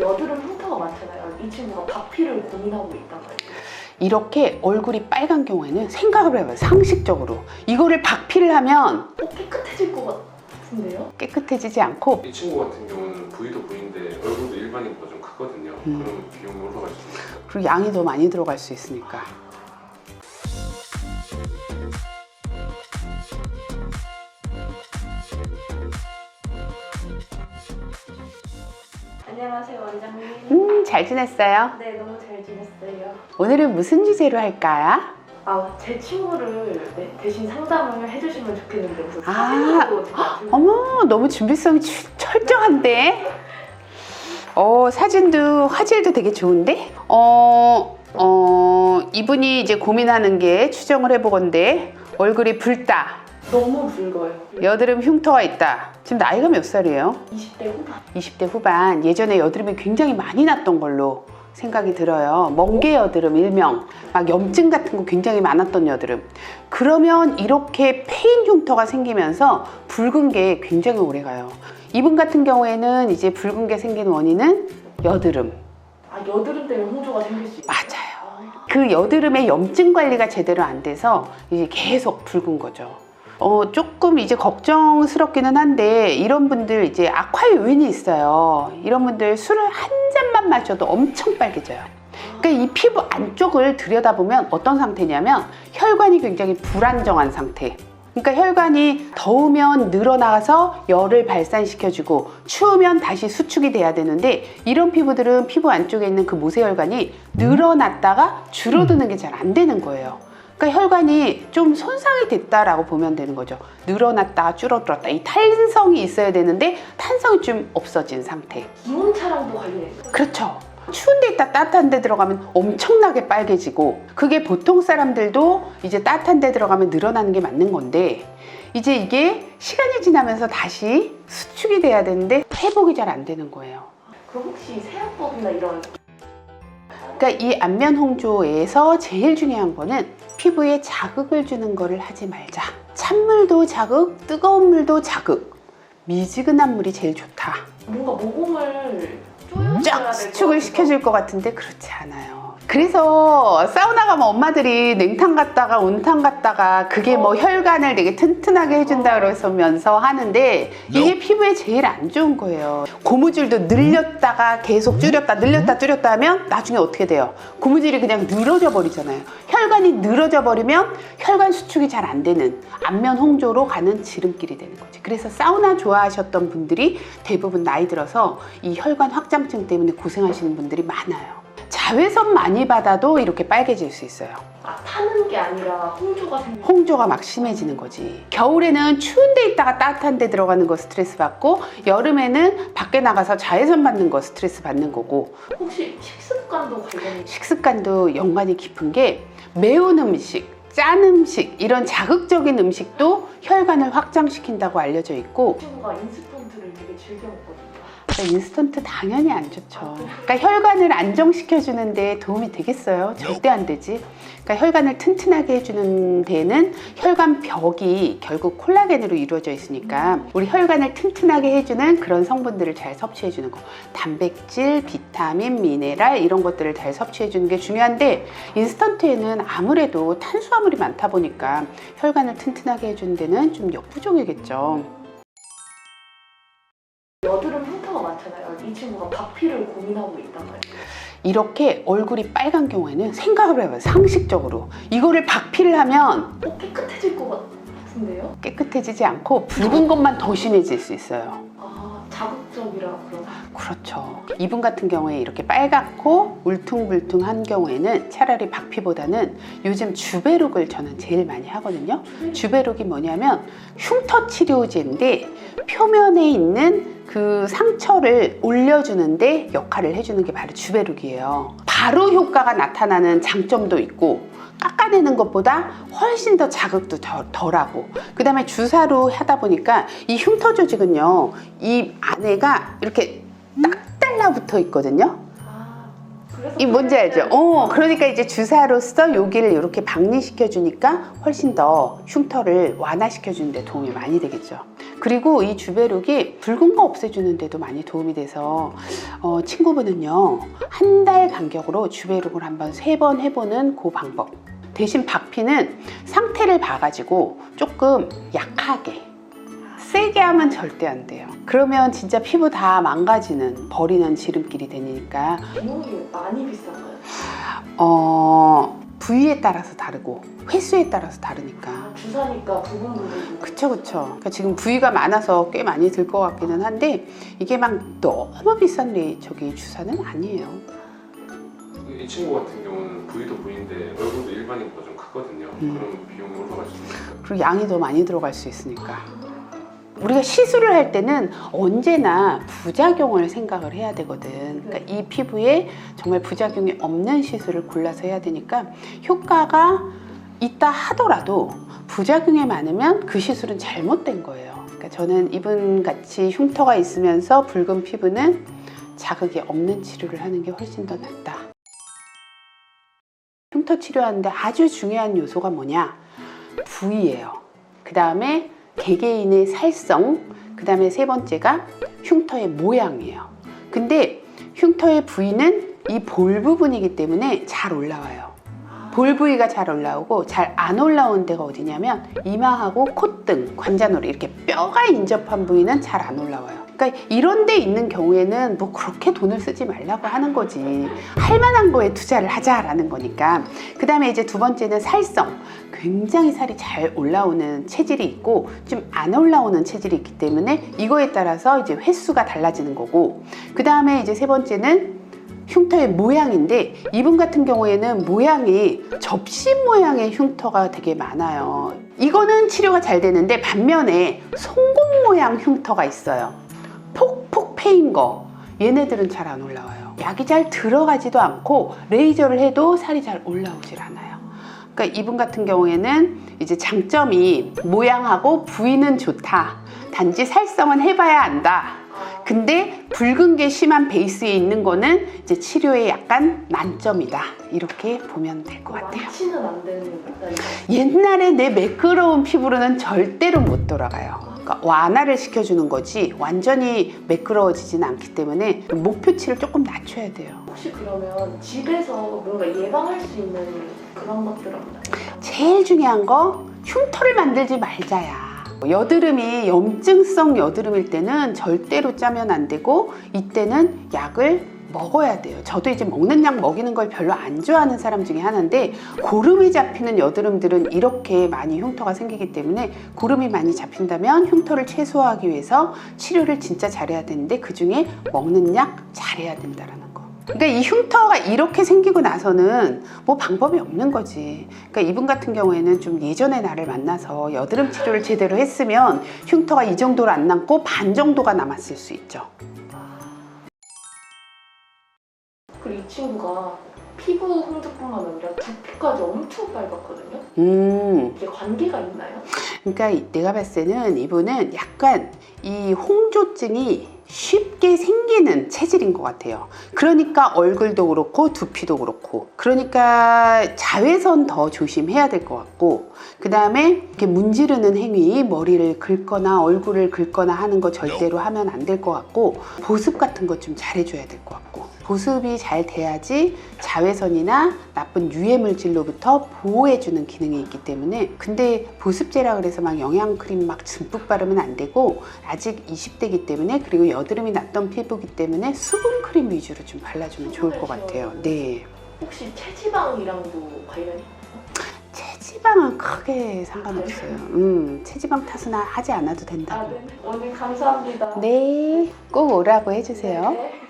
여드름 흉터가 많잖아요. 이 친구가 박피를 고민하고 있단 말이에요. 이렇게 얼굴이 빨간 경우에는 생각을 해봐요. 상식적으로 이거를 박피를 하면 깨끗해질 것 같은데요? 깨끗해지지 않고, 이 친구 같은 경우는 부위도 부위인데 얼굴도 일반인보다 좀 크거든요. 그럼 비용이 올라갈 수 있어요. 그리고 양이 더 많이 들어갈 수 있으니까. 안녕하세요, 원장님. 잘 지냈어요? 네, 너무 잘 지냈어요. 오늘은 무슨 주제로 할까? 제 친구를 대신 상담을 해주시면 좋겠는데 무슨 아, 사진으로 제가 어머, 너무 준비성이 철저한데? 사진도 화질도 되게 좋은데? 이분이 이제 고민하는 게 추정을 해보건데, 얼굴이 붉다, 너무 붉어요. 여드름 흉터가 있다. 지금 나이가 몇 살이에요? 20대 후반. 20대 후반. 예전에 여드름이 굉장히 많이 났던 걸로 생각이 들어요. 멍게 여드름 일명, 막 염증 같은 거 굉장히 많았던 여드름. 그러면 이렇게 패인 흉터가 생기면서 붉은 게 굉장히 오래 가요. 이분 같은 경우에는 이제 붉은 게 생긴 원인은 여드름. 여드름 때문에 홍조가 생길 수 있어요? 맞아요. 그 여드름의 염증 관리가 제대로 안 돼서 이제 계속 붉은 거죠. 조금 이제 걱정스럽기는 한데, 이런 분들 이제 악화의 요인이 있어요. 이런 분들 술을 한 잔만 마셔도 엄청 빨개져요. 그러니까 이 피부 안쪽을 들여다보면 어떤 상태냐면 혈관이 굉장히 불안정한 상태. 그러니까 혈관이 더우면 늘어나서 열을 발산시켜주고 추우면 다시 수축이 돼야 되는데, 이런 피부들은 피부 안쪽에 있는 그 모세혈관이 늘어났다가 줄어드는 게 잘 안 되는 거예요. 그러니까 혈관이 좀 손상이 됐다라고 보면 되는 거죠. 늘어났다가 줄어들었다. 이 탄성이 있어야 되는데 탄성이 좀 없어진 상태. 기온차랑도 관련해요? 그렇죠. 추운 데 있다 따뜻한 데 들어가면 엄청나게 빨개지고, 그게 보통 사람들도 이제 따뜻한 데 들어가면 늘어나는 게 맞는 건데, 이제 이게 시간이 지나면서 다시 수축이 돼야 되는데 회복이 잘 안 되는 거예요. 그럼 혹시 세안법이나 이런 그러니까 이 안면 홍조에서 제일 중요한 거는 피부에 자극을 주는 거를 하지 말자. 찬물도 자극, 뜨거운 물도 자극, 미지근한 물이 제일 좋다. 뭔가 모공을 조여줘야 쫙 될것 수축을 같아서. 시켜줄 것 같은데 그렇지 않아요. 그래서 사우나 가면 엄마들이 냉탕 갔다가 온탕 갔다가 그게 뭐 혈관을 되게 튼튼하게 해준다 그러면서 하는데, 이게 피부에 제일 안 좋은 거예요. 고무줄도 늘렸다가 계속 줄였다 늘렸다 줄였다 하면 나중에 어떻게 돼요? 고무줄이 그냥 늘어져 버리잖아요. 혈관이 늘어져 버리면 혈관 수축이 잘 안 되는 안면 홍조로 가는 지름길이 되는 거지. 그래서 사우나 좋아하셨던 분들이 대부분 나이 들어서 이 혈관 확장증 때문에 고생하시는 분들이 많아요. 자외선 많이 받아도 이렇게 빨개질 수 있어요. 타는 게 아니라 홍조가 생기는. 홍조가 막 심해지는 거지. 겨울에는 추운 데 있다가 따뜻한 데 들어가는 거 스트레스 받고, 여름에는 밖에 나가서 자외선 받는 거 스트레스 받는 거고. 혹시 식습관도 관련이 식습관도 연관이 깊은 게, 매운 음식, 짠 음식, 이런 자극적인 음식도 혈관을 확장시킨다고 알려져 있고. 친구가 인스턴트를 되게 즐겨 먹거든요. 인스턴트 당연히 안 좋죠. 그러니까 혈관을 안정시켜주는 데 도움이 되겠어요? 절대 안 되지. 그러니까 혈관을 튼튼하게 해주는 데는 혈관 벽이 결국 콜라겐으로 이루어져 있으니까, 우리 혈관을 튼튼하게 해주는 그런 성분들을 잘 섭취해주는 거, 단백질, 비타민, 미네랄 이런 것들을 잘 섭취해주는 게 중요한데, 인스턴트에는 아무래도 탄수화물이 많다 보니까 혈관을 튼튼하게 해주는 데는 좀 역부족이겠죠. 여드름 흉터가 많잖아요. 이 친구가 박피를 고민하고 있단 말이에요. 이렇게 얼굴이 빨간 경우에는 생각을 해봐요. 상식적으로 이거를 박피를 하면 깨끗해질 것 같은데요? 깨끗해지지 않고 붉은 것만 더 심해질 수 있어요. 자극적이라 그런. 그렇죠. 이분 같은 경우에 이렇게 빨갛고 울퉁불퉁한 경우에는 차라리 박피보다는 요즘 주베룩을 저는 제일 많이 하거든요. 주베룩이 뭐냐면 흉터 치료제인데, 표면에 있는 그 상처를 올려주는데 역할을 해주는 게 바로 주베룩이에요. 바로 효과가 나타나는 장점도 있고, 깎아내는 것보다 훨씬 더 자극도 덜하고, 그 다음에 주사로 하다 보니까 이 흉터 조직은요, 이 안에가 이렇게 딱 달라붙어 있거든요. 이 뭔지 알죠? 그러니까 이제 주사로서 여기를 이렇게 박리시켜 주니까 훨씬 더 흉터를 완화시켜 주는 데 도움이 많이 되겠죠. 그리고 이 주베룩이 붉은 거 없애주는 데도 많이 도움이 돼서 친구분은요, 한 달 간격으로 주베룩을 한번 3번 해보는 그 방법. 대신 박피는 상태를 봐가지고 조금 약하게, 세게 하면 절대 안 돼요. 그러면 진짜 피부 다 망가지는, 버리는 지름길이 되니까. 비용이 많이 비싼가요? 부위에 따라서 다르고 횟수에 따라서 다르니까. 아, 주사니까 부분 부분. 그쵸. 그러니까 지금 부위가 많아서 꽤 많이 들 것 같기는 한데 이게 막 너무 비싼 저기 주사는 아니에요. 이 친구 같은 경우는 부위도 부위인데 얼굴도 일반인보다 좀 크거든요. 그럼 비용이 올라갈 수 있을까요? 그리고 양이 더 많이 들어갈 수 있으니까. 우리가 시술을 할 때는 언제나 부작용을 생각을 해야 되거든. 그러니까 이 피부에 정말 부작용이 없는 시술을 골라서 해야 되니까 효과가 있다 하더라도 부작용이 많으면 그 시술은 잘못된 거예요. 그러니까 저는 이분 같이 흉터가 있으면서 붉은 피부는 자극이 없는 치료를 하는 게 훨씬 더 낫다. 흉터 치료하는데 아주 중요한 요소가 뭐냐? 부위예요. 그 다음에 개개인의 살성, 그 다음에 3번째가 흉터의 모양이에요. 근데 흉터의 부위는 이 볼 부분이기 때문에 잘 올라와요. 볼 부위가 잘 올라오고 잘 안 올라온 데가 어디냐면 이마하고 콧등, 관자놀이 이렇게 뼈가 인접한 부위는 잘 안 올라와요. 그러니까 이런 데 있는 경우에는 뭐 그렇게 돈을 쓰지 말라고 하는 거지. 할 만한 거에 투자를 하자라는 거니까. 그 다음에 이제 2번째는 살성. 굉장히 살이 잘 올라오는 체질이 있고 좀 안 올라오는 체질이 있기 때문에 이거에 따라서 이제 횟수가 달라지는 거고, 그 다음에 이제 3번째는 흉터의 모양인데 이분 같은 경우에는 모양이 접시 모양의 흉터가 되게 많아요. 이거는 치료가 잘 되는데 반면에 송곳 모양 흉터가 있어요. 폭폭 패인 거, 얘네들은 잘 안 올라와요. 약이 잘 들어가지도 않고 레이저를 해도 살이 잘 올라오질 않아요. 그러니까 이분 같은 경우에는 이제 장점이 모양하고 부위는 좋다. 단지 살성은 해봐야 안다. 근데 붉은 게 심한 베이스에 있는 거는 이제 치료에 약간 난점이다. 이렇게 보면 될 것 같아요. 완치는 안 되는 옛날에 내 매끄러운 피부로는 절대로 못 돌아가요. 그러니까 완화를 시켜주는 거지 완전히 매끄러워지지는 않기 때문에 목표치를 조금 낮춰야 돼요. 혹시 그러면 집에서 뭔가 예방할 수 있는 그런 것들은 없나요? 제일 중요한 거 흉터를 만들지 말자야. 여드름이 염증성 여드름일 때는 절대로 짜면 안 되고 이때는 약을 먹어야 돼요. 저도 이제 먹는 약 먹이는 걸 별로 안 좋아하는 사람 중에 하나인데, 고름이 잡히는 여드름들은 이렇게 많이 흉터가 생기기 때문에 고름이 많이 잡힌다면 흉터를 최소화하기 위해서 치료를 진짜 잘해야 되는데 그 중에 먹는 약 잘해야 된다라는 거. 그러니까 이 흉터가 이렇게 생기고 나서는 뭐 방법이 없는 거지. 그러니까 이분 같은 경우에는 좀 예전에 나를 만나서 여드름 치료를 제대로 했으면 흉터가 이 정도로 안 남고 반 정도가 남았을 수 있죠. 그리고 이 친구가 피부 홍조뿐만 아니라 두피까지 엄청 빨갛거든요. 이게 관계가 있나요? 그러니까 내가 봤을 때는 이분은 약간 이 홍조증이 쉽게 생기는 체질인 것 같아요. 그러니까 얼굴도 그렇고 두피도 그렇고, 그러니까 자외선 더 조심해야 될 것 같고, 그 다음에 이렇게 문지르는 행위, 머리를 긁거나 얼굴을 긁거나 하는 거 절대로 하면 안 될 것 같고, 보습 같은 거 좀 잘해줘야 될 것 같고, 보습이 잘 돼야지 자외선이나 나쁜 유해 물질로부터 보호해주는 기능이 있기 때문에. 근데 보습제라 그래서 막 영양크림 막 듬뿍 바르면 안 되고, 아직 20대이기 때문에, 그리고 여드름이 났던 피부이기 때문에 수분크림 위주로 좀 발라주면 좋을 것 같아요. 네. 혹시 체지방이랑도 관련이 있나요? 체지방은 크게 상관없어요. 체지방 탓은 하지 않아도 된다고. 네. 오늘 감사합니다. 네, 꼭 오라고 해주세요. 네.